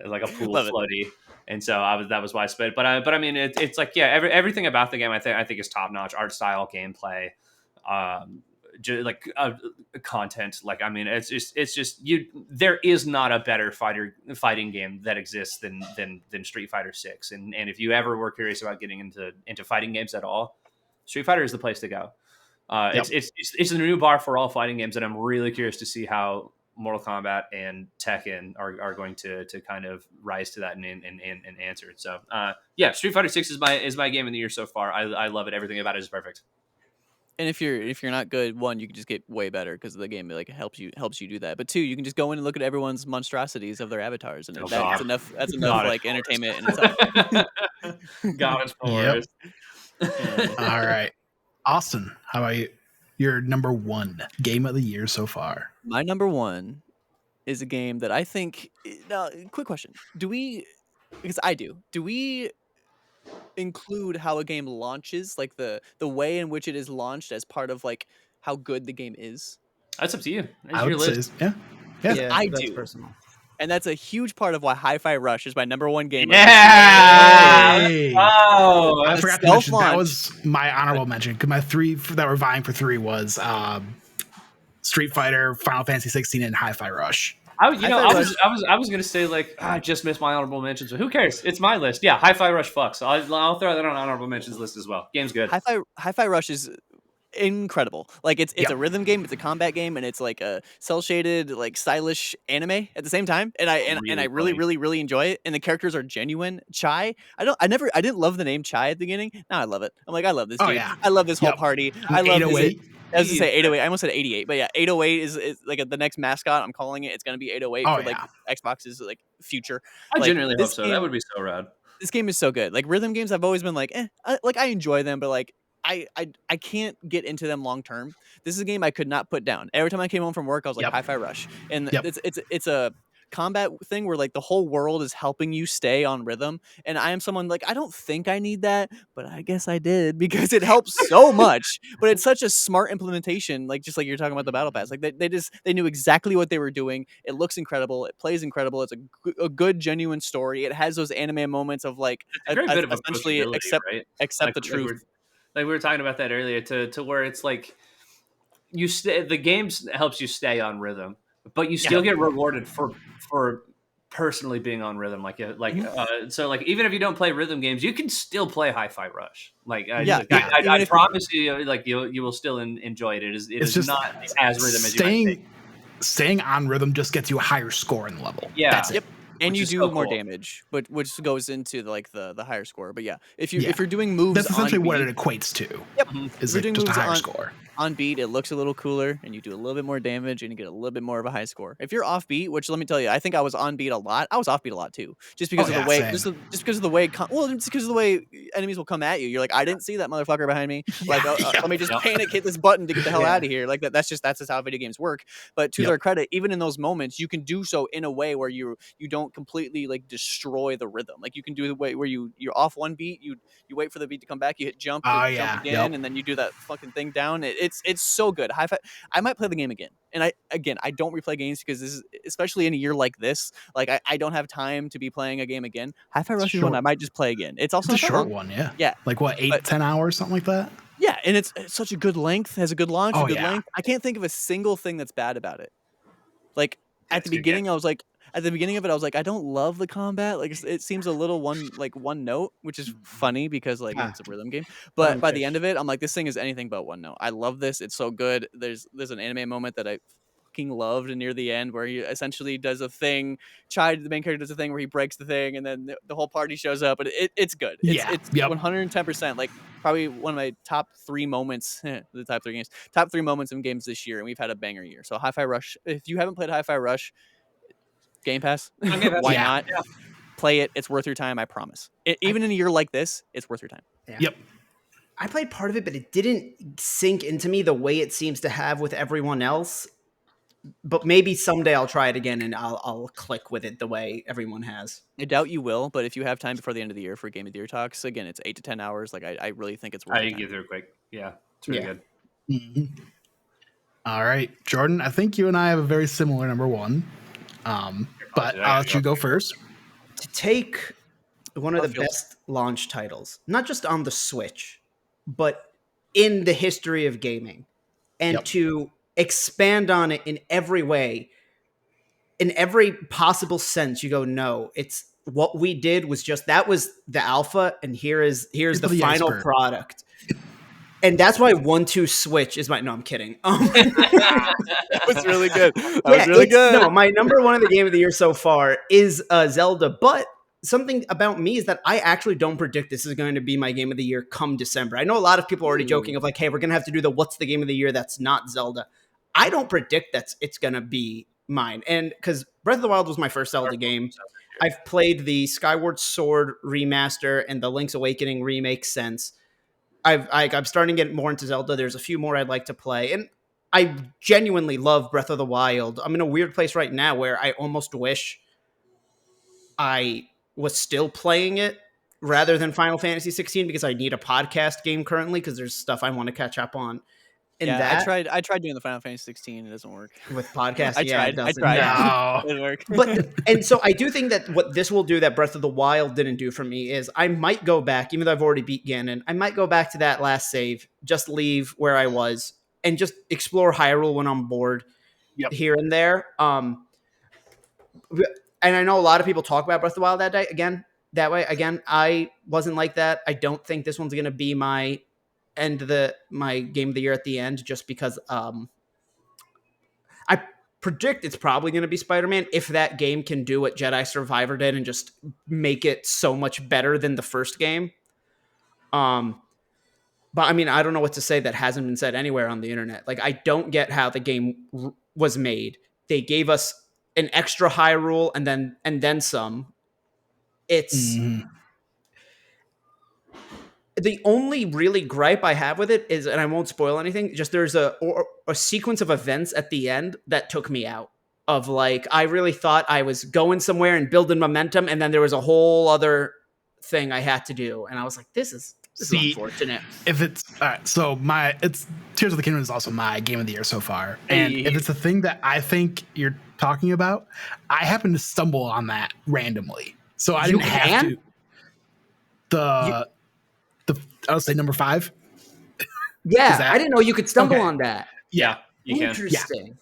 like a pool Love it. floaty. And so that was why I spent. But I mean, it's like yeah, everything about the game I think is top notch. Art style, gameplay, um, like content. Like I mean, it's just you. There is not a better fighting game that exists than Street Fighter 6. And if you ever were curious about getting into fighting games at all, Street Fighter is the place to go. Yep. It's the new bar for all fighting games, and I'm really curious to see how Mortal Kombat and Tekken are going to kind of rise to that and answer it. So yeah, Street Fighter 6 is my game of the year so far. I love it. Everything about it is perfect. And if you're not good, one, you can just get way better because the game like helps you do that. But two, you can just go in and look at everyone's monstrosities of their avatars, and Oh, that's God. enough. That's enough God, like it's entertainment in itself. God, it's Yep. forest. All right. Austin, how about you? Your number one game of the year so far. My number one is a game that I think. Now, quick question: Do we? Because I do. Do we include how a game launches, like the way in which it is launched, as part of like how good the game is? That's up to you. That's I your would say, list. yeah. Yeah. Yeah, I that's do. personal. And that's a huge part of why Hi-Fi Rush is my number one game. Yeah. Hey. Oh, I The forgot to mention that self-launch. was my honorable mention because my three that were vying for three was Street Fighter, Final Fantasy 16, and Hi-Fi Rush. Hi-Fi Rush. I was gonna say like I just missed my honorable mentions, but who cares? It's my list. Yeah, Hi-Fi Rush fucks. I'll throw that on honorable mentions list as well. Game's good. Hi-Fi Rush is incredible. Like it's Yep. a rhythm game, it's a combat game, and it's like a cell shaded, like stylish anime at the same time. And I Really really, funny. really, really enjoy it. And the characters are genuine. Chai, I didn't love the name Chai at the beginning. Now I love it. I'm like, I love this Oh dude. yeah. I love this whole Yep. party. I love this. 808. I was gonna say 808. I almost said 88, but yeah, 808 is like the next mascot. I'm calling it. It's gonna be 808 Oh for like yeah. Xbox's like future. I Like genuinely hope so. That would be so rad. this game is so good. Like rhythm games, I've always been like, I enjoy them, but like I can't get into them long term. This is a game I could not put down. Every time I came home from work, I was like, Yep. Hi-Fi Rush, and Yep. it's a combat thing where like the whole world is helping you stay on rhythm. And I am someone like I don't think I need that, but I guess I did because it helps so much. But it's such a smart implementation, like just like you're talking about the battle pass. Like they knew exactly what they were doing. It looks incredible. It plays incredible. It's a good genuine story. It has those anime moments of like It's a great bit of essentially approachability, right? accept the Like truth. we were talking about that earlier. To where it's like you stay. The game helps you stay on rhythm, but you still get rewarded for personally being on rhythm. So like even if you don't play rhythm games, you can still play Hi-Fi Rush. Like Yeah, even I if promise you, like you will still enjoy it. It It's is just not as rhythm as you might think. staying on rhythm just gets you a higher score in the level. Yeah. That's it. Yep. And Which you is do so more cool. damage, but which goes into like the higher score. But yeah, if Yeah. you're doing moves That's essentially on what beat, it equates to. yep. Mhm. If Is you're like doing just a moves higher on score. on beat, it looks a little cooler, and you do a little bit more damage, and you get a little bit more of a high score. If you're off beat, which let me tell you, I think I was on beat a lot. I was off beat a lot too, just because Oh, of the yeah, way, same. just because of the way, just because of the way enemies will come at you. You're like, I didn't see that motherfucker behind me. Like, Yeah. let me just Yep. panic, hit this button to get the hell Yeah. out of here. Like that's just how video games work. But to Yep. their credit, even in those moments, you can do so in a way where you don't completely like destroy the rhythm. Like you can do the way where you're off one beat, you wait for the beat to come back, you hit jump, Oh, jump yeah. again, Yep. and then you do that fucking thing down. It's so good. Hi-Fi. I might play the game again. And I don't replay games because this is, especially in a year like this, like I don't have time to be playing a game again. Hi-Fi It's Rush is one I short. might just play again. It's also It's a not that short long. one, yeah. Yeah. Like what, 8, But 10 hours, something like that? yeah, and it's such a good length, has a good launch, a Oh, good yeah. length. I can't think of a single thing that's bad about it. Like Yeah, at it's the a good game. beginning, I was like, at the beginning of it, I was like, I don't love the combat. Like it seems a little one note, which is funny because like Ah. it's a rhythm game. Let But him by the fish. end of it, I'm like, this thing is anything but one note. I love this. It's so good. There's an anime moment that I fucking loved near the end, where he essentially does a thing. Chide, the main character, does a thing where he breaks the thing, and then the whole party shows up. But it's good. It's Yeah. it's Yep. 110%. Like probably one of my top 3 moments. The top 3 moments in games this year, and we've had a banger year. So Hi-Fi Rush. If you haven't played Hi-Fi Rush, Game Pass. On Game Pass. Why Yeah. not? Yeah. Play it. It's worth your time. I promise. Even in a year like this, it's worth your time. Yeah. Yep. I played part of it, but it didn't sink into me the way it seems to have with everyone else. But maybe someday I'll try it again and I'll click with it the way everyone has. I doubt you will, but if you have time before the end of the year for Game of the Year talks, again, it's 8 to 10 hours. Like I really think it's worth I your can time. get through it quick. Yeah, it's really Yeah. good. Mhm. All right, Jordan, I think you and I have a very similar number one. But I'll let you go first. To take one of the Garfield. best launch titles, not just on the Switch, but in the history of gaming, and Yep. to expand on it in every way, in every possible sense, you go, no, it's what we did was just that was the alpha, and here's the the final iceberg. product. And that's why 1-2 Switch is my. No, I'm kidding. That was really good. That Yeah, was really good. No, my number one of the game of the year so far is Zelda. But something about me is that I actually don't predict this is going to be my game of the year come December. I know a lot of people are already joking of like, hey, we're going to have to do the what's the game of the year that's not Zelda. I don't predict that it's going to be mine. And because Breath of the Wild was my first Zelda game. I've played the Skyward Sword remaster and the Link's Awakening remake since. I'm starting to get more into Zelda. There's a few more I'd like to play. And I genuinely love Breath of the Wild. I'm in a weird place right now where I almost wish I was still playing it rather than Final Fantasy 16 because I need a podcast game currently because there's stuff I want to catch up on. And Yeah, that I tried doing the Final Fantasy 16. It doesn't work. with podcast, I yeah, it tried. I doesn't. tried. No. It didn't work. But and so I do think that what this will do that Breath of the Wild didn't do for me is I might go back, even though I've already beat Ganon, I might go back to that last save, just leave where I was, and just explore Hyrule when I'm bored here and there. And I know a lot of people talk about Breath of the Wild that way. Again, I wasn't like that. I don't think this one's gonna be my my game of the year at the end, just because I predict it's probably going to be Spider-Man if that game can do what Jedi Survivor did and just make it so much better than the first game. But I mean, I don't know what to say that hasn't been said anywhere on the internet. Like, I don't get how the game was made. They gave us an extra Hyrule and then some. It's the only really gripe I have with it is, and I won't spoil anything, just there's a sequence of events at the end that took me out of like, I really thought I was going somewhere and building momentum. And then there was a whole other thing I had to do. And I was like, this is unfortunate. If it's all right, so it's Tears of the Kingdom is also my game of the year so far. And if it's a thing that I think you're talking about, I happened to stumble on that randomly. So I didn't have to. I'll say number 5. Yeah, I didn't know you could stumble Okay. on that. Yeah, you can. Interesting.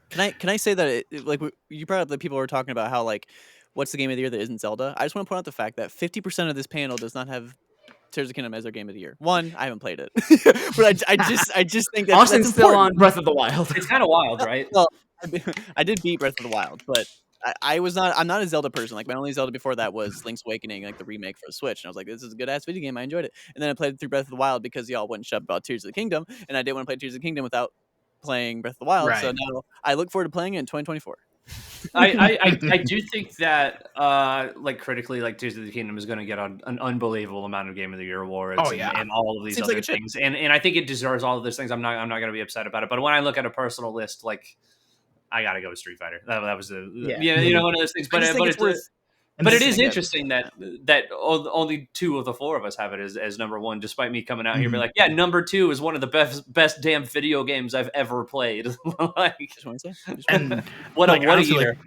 Can I say that like you brought up that people were talking about how like what's the game of the year that isn't Zelda? I just want to point out the fact that 50% of this panel does not have Tears of the Kingdom as their game of the year. One, I haven't played it, but I just think that Austin's that's still important. on Breath of the Wild. It's kind of wild, right? Well, I did beat Breath of the Wild, but I'm not a Zelda person. Like my only Zelda before that was Link's Awakening, like the remake for the Switch. And I was like, this is a good ass video game. I enjoyed it. And then I played through Breath of the Wild because y'all wouldn't shut up about Tears of the Kingdom, and I didn't want to play Tears of the Kingdom without playing Breath of the Wild. Right. So now I look forward to playing it in 2024. I do think that like critically, like Tears of the Kingdom is going to get an unbelievable amount of Game of the Year awards. And all of these Seems other like it should. things, and I think it deserves all of those things. I'm not going to be upset about it. But when I look at a personal list, like I got to go with Street Fighter. That was one of those things. But but it is interesting that only 2 of the 4 of us have it as number 1, despite me coming out here and be like, yeah, number 2 is one of the best damn video games I've ever played. Like, Just want to say. And what a honestly, year. like,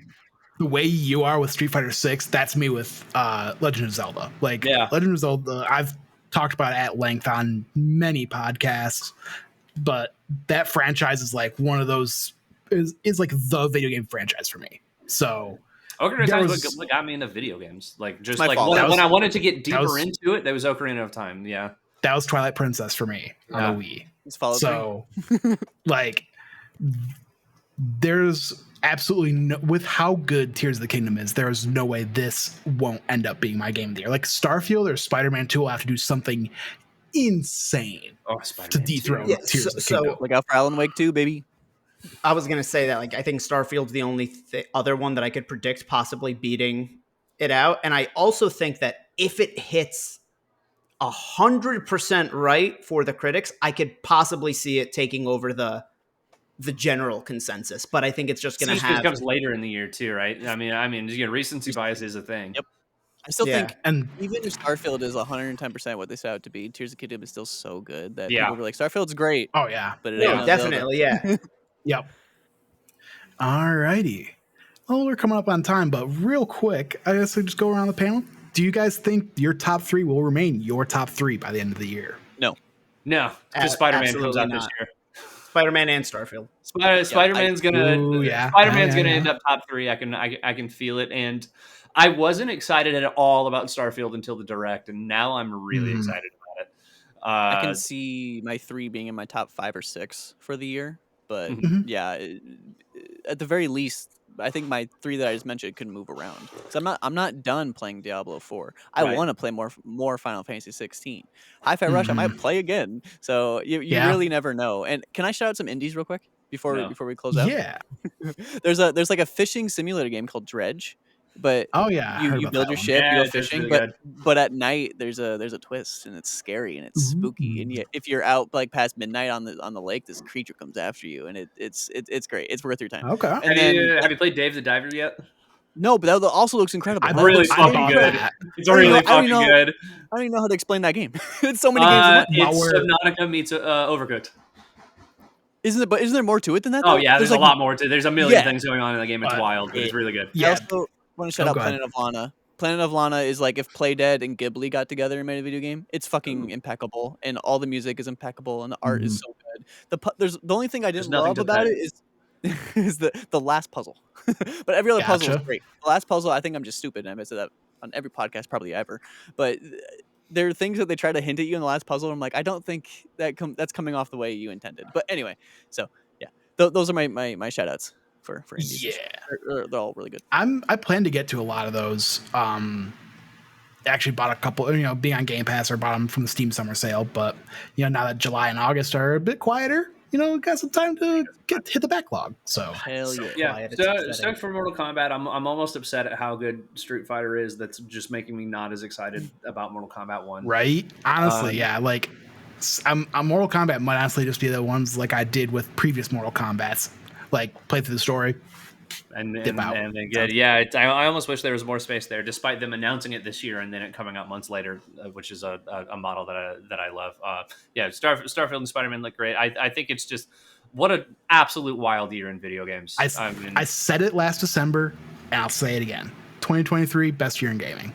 the way you are with Street Fighter 6, that's me with Legend of Zelda. Like Legend of Zelda, I've talked about it at length on many podcasts, but that franchise is like one of those is like the video game franchise for me. So Ocarina of Time is what got me into video games. Like just My like fault. when I wanted to get deeper into it, that was Ocarina of Time. Yeah, that was Twilight Princess for me on the Wii. It's followed So like there's absolutely no, with how good Tears of the Kingdom is, there is no way this won't end up being my game of the year. Like Starfield or Spider-Man 2 will have to do something insane Oh, to Spider-Man dethrone 2. Yeah, Tears of the Kingdom. Look out for Alan Wake 2, baby. I was gonna say that, like, I think Starfield's the only other one that I could predict possibly beating it out, and I also think that if it hits 100% right for the critics, I could possibly see it taking over the general consensus. But I think it's just gonna It have. comes later in the year too, right? I mean, recency bias is a thing. Yep. I still Yeah. think, And even if Starfield is 110% what they set out to be, Tears of the Kingdom is still so good that Yeah. people were like, Starfield's great, oh yeah, but it ain't No, no definitely, yeah. yep. All righty. Well, we're coming up on time, but real quick, I guess we just go around the panel. Do you guys think your top 3 will remain your top 3 by the end of the year? No. No, because Spider-Man comes Absolutely out this not. year. Spider-Man and Starfield. Spider-Man's Ooh, yeah. Spider-Man's Yeah, gonna yeah. end up top 3. I can feel it, and I wasn't excited at all about Starfield until the direct, and now I'm really Mhm. excited about it. I can see my 3 being in my top 5 or 6 for the year, but Mhm. Mhm. yeah, at the very least, I think my 3 that I just mentioned could move around. So I'm not done playing Diablo 4. I Right. want to play more Final Fantasy 16. Hi-Fi Rush, I Mhm. might play again. So you Yeah. really never know. And can I shout out some indies real quick before No. we close out? Yeah. There's like a fishing simulator game called Dredge, but Oh yeah. I heard you about build that your one. ship, you Yeah, go it does fishing, really but good. at night there's a twist and it's scary and it's spooky. And yet if you're out like past midnight on the lake, this creature comes after you and it's great. It's worth your time. Okay. And then Have you played Dave the Diver yet? no, but that also looks incredible. I That Really looks I so fucking bought good. that. It's I don't even really know- I don't fucking even know- good. I don't even know how to explain that game. It's so many games in one. While It's we're- Subnautica meets Overcooked. Isn't it? But isn't there more to it than that? Oh Though? yeah, there's a like, lot more to. There's a million Yeah. things going on in the game. It's But wild, but it's really good. I Yeah. also want to shout Oh, out go ahead. Planet of Lana. Planet of Lana is like if Playdead and Ghibli got together and made a video game. It's fucking impeccable, and all the music is impeccable, and the art is so good. There's the only thing I There's didn't nothing love to about that. it is the last puzzle, but every other puzzle is Gotcha. great. The last puzzle, I think I'm just stupid, and I've said that on every podcast probably ever. But there are things that they try to hint at you in the last puzzle. And I'm like, I don't think that's coming off the way you intended. But anyway, so yeah, those are my shout outs for indies. Yeah. They're all really good. I plan to get to a lot of those. Actually bought a couple, being on Game Pass, or bought them from the Steam Summer Sale. But now that July and August are a bit quieter, got some time to hit the backlog. So Hell yeah. Yeah, quiet, it's upsetting. stoked for Mortal Kombat. I'm almost upset at how good Street Fighter is. That's just making me not as excited about Mortal Kombat 1. right, honestly, yeah, like I'm Mortal Kombat might honestly just be the ones like I did with previous Mortal Kombats, like play through the story. And Dip out. they good. Yeah, I almost wish there was more space there, despite them announcing it this year and then it coming out months later, which is a model that I love. Yeah, Starfield and Spider-Man look great. I think it's just what an absolute wild year in video games. I said it last December, and I'll say it again. 2023, best year in gaming.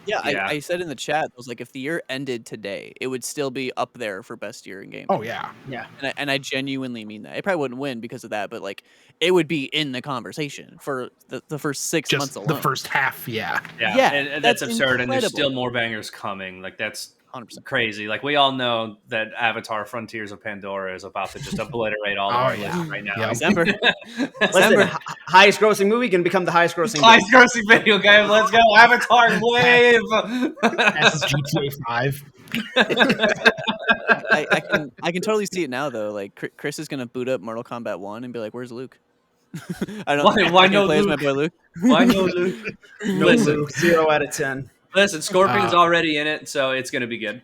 Yeah, Yeah. I said in the chat, I was like, if the year ended today, it would still be up there for best year in gaming. Oh yeah, Yeah. And I genuinely mean that. It probably wouldn't win because of that, but like it would be in the conversation for the first 6 months just alone. the first half. Yeah, Yeah, and that's absurd. And there's incredible. still more bangers coming. Like that's 100%. crazy. Like we all know that Avatar: Frontiers of Pandora is about to just obliterate all of Oh, our yeah. lists right now. Yep. December. Listen, December. highest grossing movie can become the highest grossing. Highest grossing video game. Let's go, Avatar wave. that's GTA 5. I can totally see it now though. Like Chris is gonna boot up Mortal Kombat 1 and be like, "Where's Luke?" I don't. Why I can no play as my Luke? boy Luke. Why no Luke? Listen, 0 out of 10. Scorpion's already in it, so it's going to be good.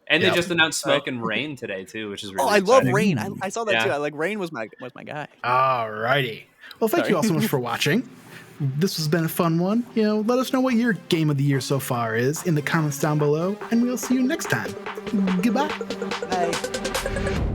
And they Yep. just announced Smoke and Rain today too, which is really Oh, I love exciting. Rain. I saw that Yeah. too. I like Rain was my guy. Alrighty. Well, thank Sorry. you all so much for watching. This has been a fun one. Let us know what your game of the year so far is in the comments down below, and we'll see you next time. Goodbye. Bye.